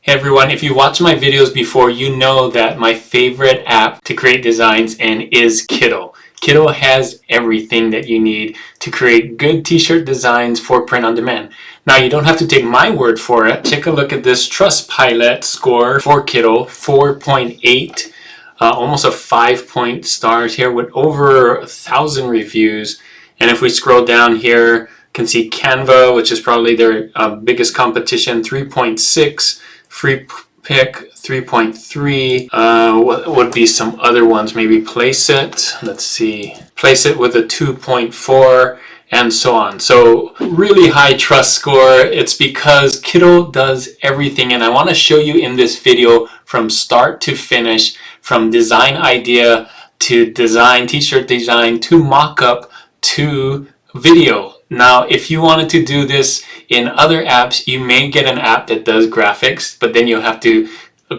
Hey everyone, if you watched my videos before, you know that my favorite app to create designs in is KIttl. KIttl has everything that you need to create good t-shirt designs for print on demand. Now you don't have to take my word for it. Take a look at this Trustpilot score for KIttl, 4.8. Almost a 5-point stars here with over 1,000 reviews. And if we scroll down here, you can see Canva, which is probably their biggest competition, 3.6. Free Pick 3.3. What would be some other ones? Maybe Place It. Let's see. Place It with a 2.4 and so on. So really high trust score. It's because KIttl does everything, and I want to show you in this video from start to finish, from design idea to design, t-shirt design, to mock-up, to video. Now, if you wanted to do this in other apps, you may get an app that does graphics, but then you'll have to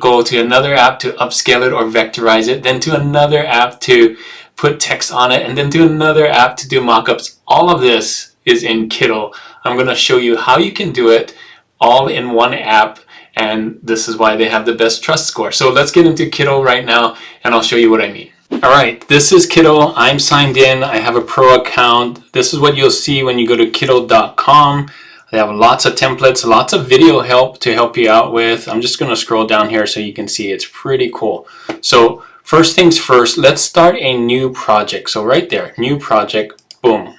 go to another app to upscale it or vectorize it, then to another app to put text on it, and then to another app to do mockups. All of this is in KIttl. I'm going to show you how you can do it all in one app, and this is why they have the best trust score. So let's get into KIttl right now, and I'll show you what I mean. Alright, this is KIttl. I'm signed in. I have a pro account. This is what you'll see when you go to kittl.com. They have lots of templates, lots of video help to help you out with. I'm just going to scroll down here so you can see it's pretty cool. So first things first, let's start a new project. So right there, new project, boom. I'm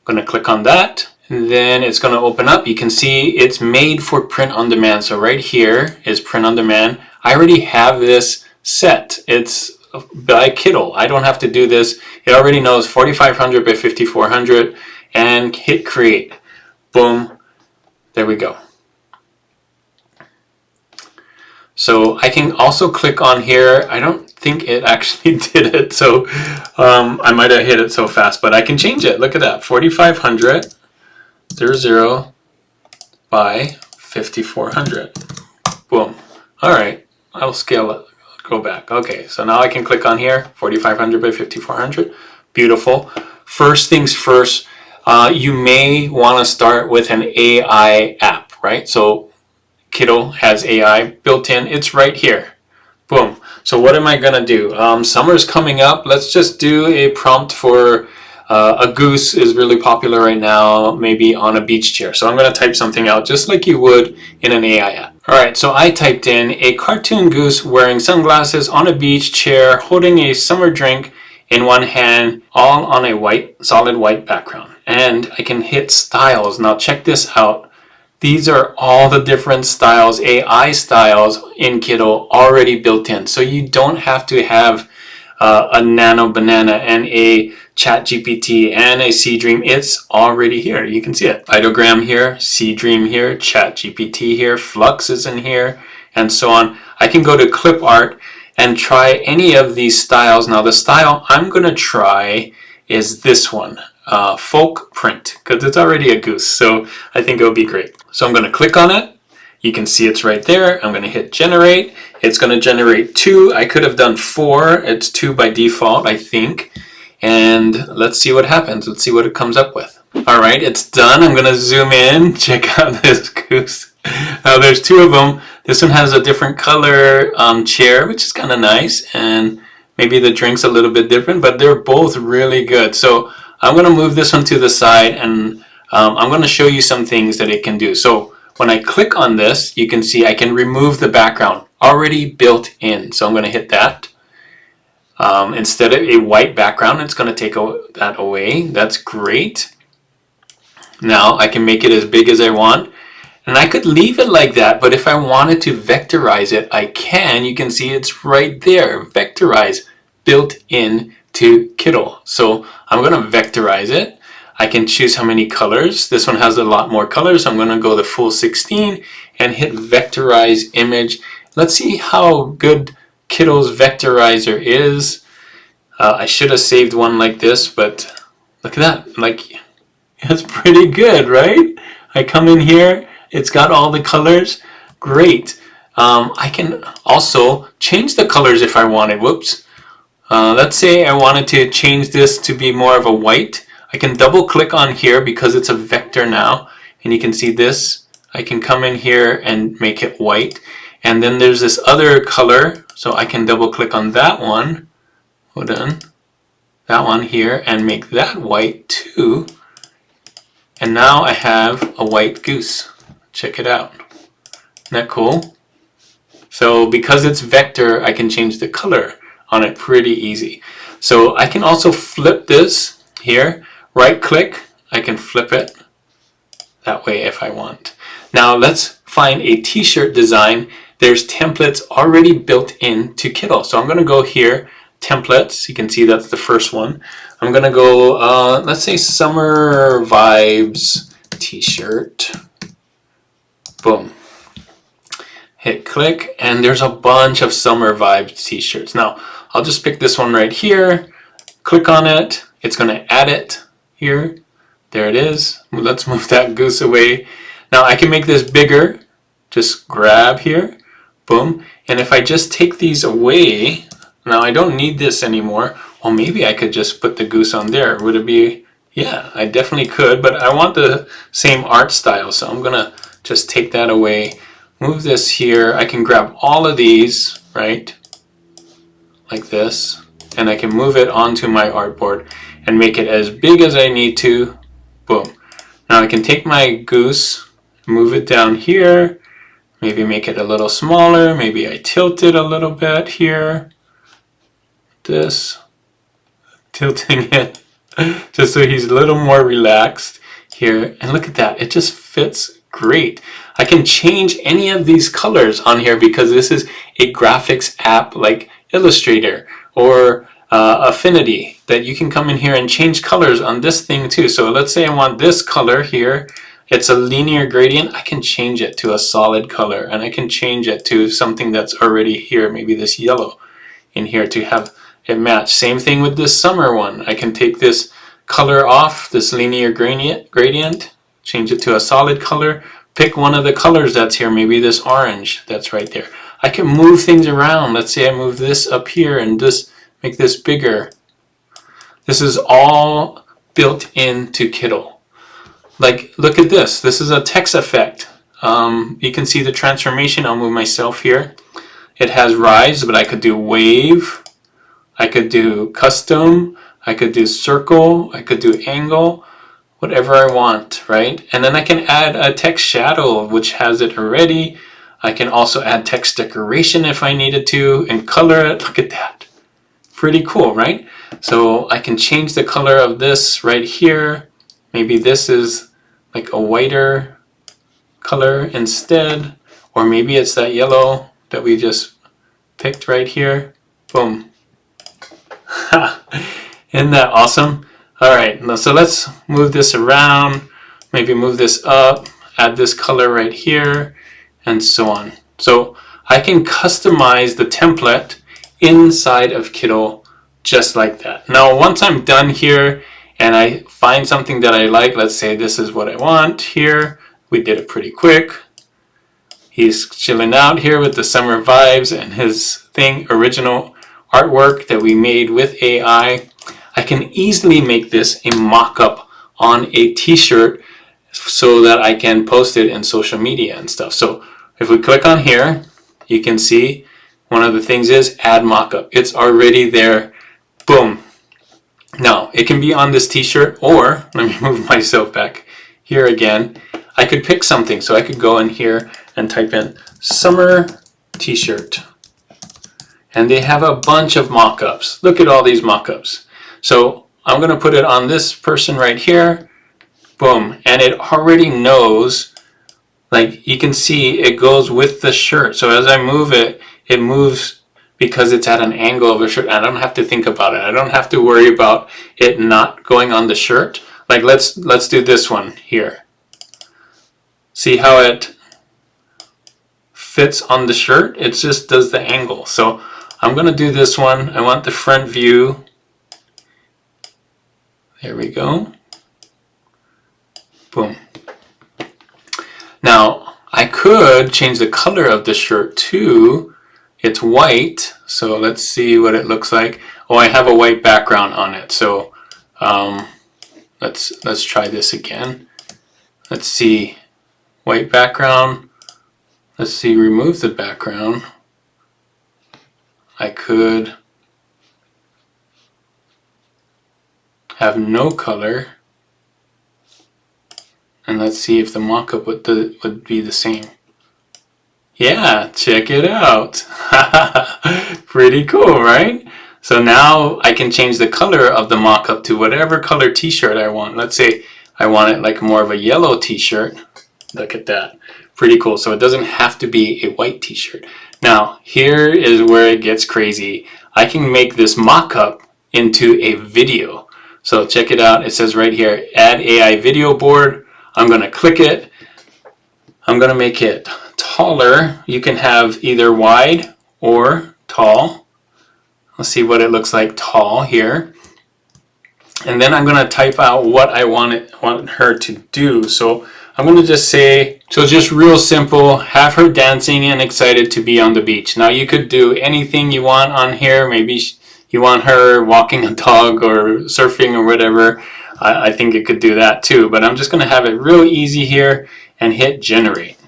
going to click on that. And then it's going to open up. You can see it's made for print on demand. So right here is print on demand. I already have this set. It's by KIttl. I don't have to do this. It already knows 4500 by 5400 and hit create. Boom. There we go. So I can also click on here. I don't think it actually did it, so I might have hit it so fast, but I can change it. Look at that. 4500 00 by 5400. Boom. All right. I'll scale it. Go back. Okay, so now I can click on here, 4500 by 5400. Beautiful. First things first, you may want to start with an AI app, right? So KIttl has AI built in. It's right here. Boom. So what am I going to do? Summer's coming up. Let's just do a prompt for a goose is really popular right now, maybe on a beach chair. So I'm going to type something out just like you would in an AI app. Alright, so I typed in a cartoon goose wearing sunglasses on a beach chair holding a summer drink in one hand, all on a solid white background. And I can hit styles. Now check this out. These are all the different styles, AI styles in KIttl already built in. So you don't have to have a Nano Banana and a Chat GPT and a Seedream. It's already here. You can see it. Ideogram here, Seedream here, Chat GPT here, Flux is in here, and so on. I can go to clip art and try any of these styles. Now the style I'm going to try is this one, folk print, because it's already a goose. So I think it'll be great. So I'm going to click on it. You can see it's right there. I'm going to hit generate. It's going to generate 2. I could have done 4. It's 2 by default, I think. And let's see what happens. Let's see what it comes up with. Alright, it's done. I'm going to zoom in. Check out this goose. Now there's 2 of them. This one has a different color chair, which is kind of nice. And maybe the drink's a little bit different, but they're both really good. So I'm going to move this one to the side, and I'm going to show you some things that it can do. So when I click on this, you can see I can remove the background already built in. So I'm going to hit that. Instead of a white background, it's going to take that away. That's great. Now I can make it as big as I want. And I could leave it like that, but if I wanted to vectorize it, I can. You can see it's right there. Vectorize, built in to KIttl. So I'm going to vectorize it. I can choose how many colors. This one has a lot more colors. I'm going to go the full 16 and hit vectorize image. Let's see how good KIttl's vectorizer is. I should have saved one like this, but look at that. Like, it's pretty good, right? I come in here. It's got all the colors. Great. I can also change the colors if I wanted. Whoops. Let's say I wanted to change this to be more of a white. I can double click on here because it's a vector now, and you can see this. I can come in here and make it white, And then there's this other color, so I can double click on that one. Hold on. That one here, and make that white too. And now I have a white goose. Check it out. Isn't that cool? So because it's vector, I can change the color on it pretty easy. So I can also flip this here. Right click, I can flip it that way if I want. Now let's find a t-shirt design. There's templates already built into KIttl. So I'm going to go here, templates. You can see that's the first one. I'm going to go, let's say summer vibes t-shirt. Boom. Hit click, and there's a bunch of summer vibes t-shirts. Now I'll just pick this one right here, click on it. It's going to add it here. There it is. Let's move that goose away. Now I can make this bigger. Just grab here, boom. And if I just take these away, now I don't need this anymore. Well, maybe I could just put the goose on there. Would it be? Yeah, I definitely could, but I want the same art style, so I'm gonna just take that away. Move this here. I can grab all of these, right? Like this, and I can move it onto my artboard and make it as big as I need to. Boom. Now I can take my goose, move it down here, maybe make it a little smaller, maybe I tilt it a little bit here. This, tilting it, just so he's a little more relaxed here. And look at that, it just fits great. I can change any of these colors on here because this is a graphics app like Illustrator or Affinity, that you can come in here and change colors on this thing too. So let's say I want this color here. It's a linear gradient. I can change it to a solid color, and I can change it to something that's already here, maybe this yellow in here to have it match. Same thing with this summer one. I can take this color off, this linear gradient, change it to a solid color, pick one of the colors that's here, maybe this orange that's right there. I can move things around. Let's say I move this up here and this, make this bigger. This is all built into KIttl. Like, look at this. This is a text effect. You can see the transformation. I'll move myself here. It has rise, but I could do wave. I could do custom. I could do circle. I could do angle. Whatever I want, right? And then I can add a text shadow, which has it already. I can also add text decoration if I needed to and color it. Look at that. Pretty cool, right? So I can change the color of this right here. Maybe this is like a whiter color instead, or maybe it's that yellow that we just picked right here. Boom. Isn't that awesome? All right, so let's move this around, maybe move this up, add this color right here, and so on. So I can customize the template inside of KIttl just like that. Now, once I'm done here and I find something that I like, let's say this is what I want here. We did it pretty quick. He's chilling out here with the summer vibes and his thing, original artwork that we made with AI. I can easily make this a mock-up on a t-shirt so that I can post it in social media and stuff. So if we click on here, you can see one of the things is add mock-up. It's already there. Boom. Now, it can be on this t-shirt, or let me move myself back here again. I could pick something, so I could go in here and type in summer t-shirt. And they have a bunch of mock-ups. Look at all these mock-ups. So I'm going to put it on this person right here. Boom. And it already knows, like you can see, it goes with the shirt. So as I move it, it moves because it's at an angle of the shirt. I don't have to think about it. I don't have to worry about it not going on the shirt. Like let's do this one here. See how it fits on the shirt? It just does the angle. So I'm going to do this one. I want the front view. There we go. Boom. Now, I could change the color of the shirt to, it's white, so let's see what it looks like. Oh, I have a white background on it, so let's try this again. Let's see, white background. let's see, remove the background. I could have no color, and let's see if the mockup would be the same. Yeah, check it out. Pretty cool, right? So now I can change the color of the mockup to whatever color t-shirt I want. Let's say I want it like more of a yellow t-shirt. Look at that. Pretty cool. So it doesn't have to be a white t-shirt. Now, here is where it gets crazy. I can make this mockup into a video. So check it out. It says right here, add AI video board. I'm going to click it. I'm going to make it taller. You can have either wide or tall. Let's see what it looks like tall here. And then I'm going to type out what I want her to do. So I'm going to just say, so just real simple, have her dancing and excited to be on the beach. Now you could do anything you want on here. Maybe you want her walking a dog or surfing or whatever. I think it could do that too. But I'm just going to have it real easy here and hit generate.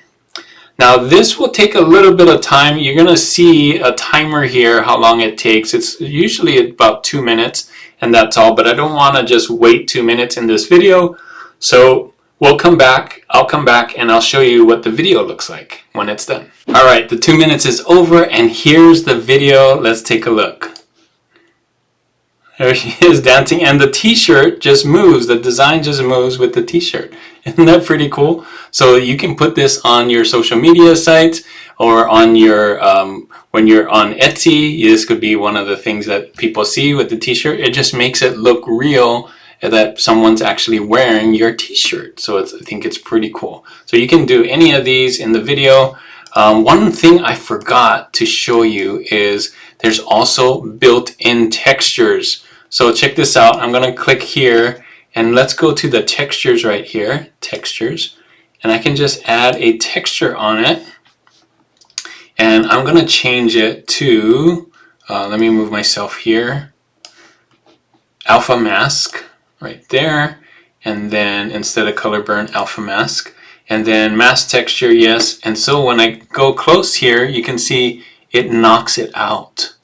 Now this will take a little bit of time. You're going to see a timer here, how long it takes. It's usually about 2 minutes and that's all, but I don't want to just wait 2 minutes in this video. So we'll come back, I'll come back and I'll show you what the video looks like when it's done. All right, the 2 minutes is over and here's the video. Let's take a look. There she is dancing and the t-shirt just moves, the design just moves with the t-shirt. Isn't that pretty cool? So you can put this on your social media sites or on your, when you're on Etsy, this could be one of the things that people see with the t-shirt. It just makes it look real that someone's actually wearing your t-shirt. So I think it's pretty cool. So you can do any of these in the video. One thing I forgot to show you is there's also built-in textures. So check this out. I'm going to click here and let's go to the textures right here, textures, and I can just add a texture on it. And I'm going to change it to, let me move myself here, alpha mask right there. And then instead of color burn, alpha mask. And then mask texture, yes. And so when I go close here, you can see it knocks it out.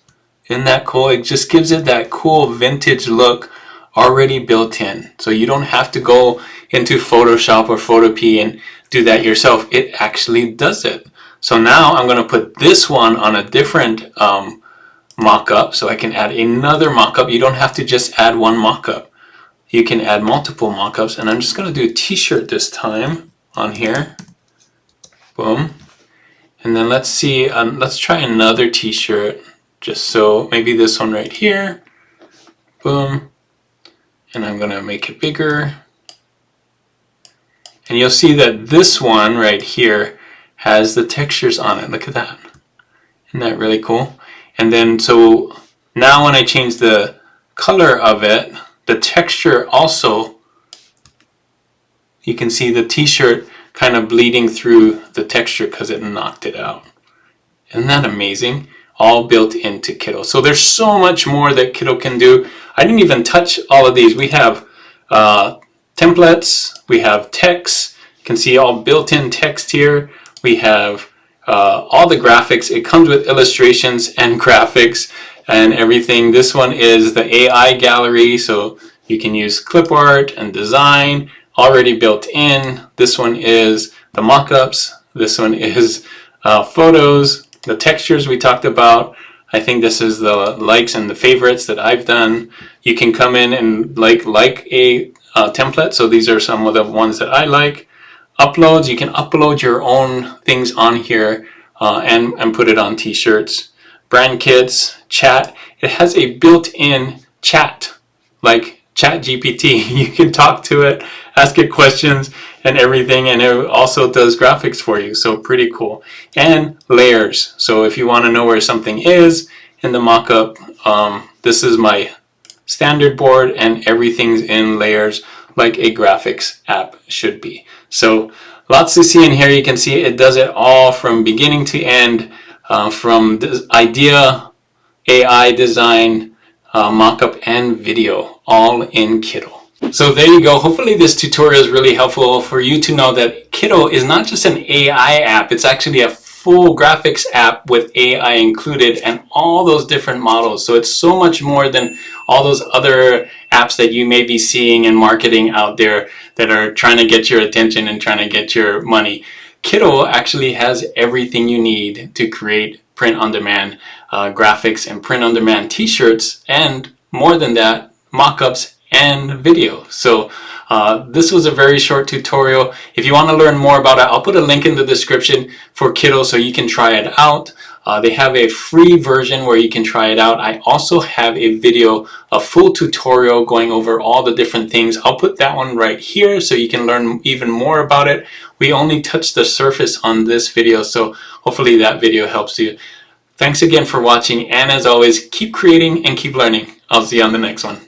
Isn't that cool? It just gives it that cool vintage look already built in. So you don't have to go into Photoshop or Photopea and do that yourself. It actually does it. So now I'm going to put this one on a different mockup. So I can add another mockup. You don't have to just add one mockup. You can add multiple mockups. And I'm just going to do a t-shirt this time on here. Boom. And then let's see, let's try another t-shirt. Just so, maybe this one right here. Boom. And I'm going to make it bigger. And you'll see that this one right here has the textures on it. Look at that. Isn't that really cool? And then, so now when I change the color of it, the texture also, you can see the t-shirt kind of bleeding through the texture because it knocked it out. Isn't that amazing? All built into KIttl. So there's so much more that KIttl can do. I didn't even touch all of these. We have templates, we have text. You can see all built-in text here. We have all the graphics. It comes with illustrations and graphics and everything. This one is the AI gallery, so you can use clip art and design already built in. This one is the mockups. This one is photos. The textures we talked about. I think this is the likes and the favorites that I've done. You can come in and like a template. So these are some of the ones that I like. Uploads, you can upload your own things on here and put it on t-shirts. Brand kits, chat. It has a built-in chat, like ChatGPT. You can talk to it, ask it questions and everything, and it also does graphics for you, so pretty cool. And layers, so if you want to know where something is in the mockup, this is my standard board and everything's in layers like a graphics app should be. So lots to see in here. You can see it does it all from beginning to end, from idea, AI design, mockup and video, all in KIttl. So there you go. Hopefully this tutorial is really helpful for you to know that KIttl is not just an AI app, it's actually a full graphics app with AI included and all those different models. So it's so much more than all those other apps that you may be seeing and marketing out there that are trying to get your attention and trying to get your money. KIttl actually has everything you need to create print-on-demand graphics and print-on-demand t-shirts, and more than that, mockups and video. So this was a very short tutorial. If you want to learn more about it, I'll put a link in the description for KIttl so you can try it out. They have a free version where you can try it out. I also have a video, a full tutorial going over all the different things. I'll put that one right here so you can learn even more about it. We only touched the surface on this video, so hopefully that video helps you. Thanks again for watching, and as always, keep creating and keep learning. I'll see you on the next one.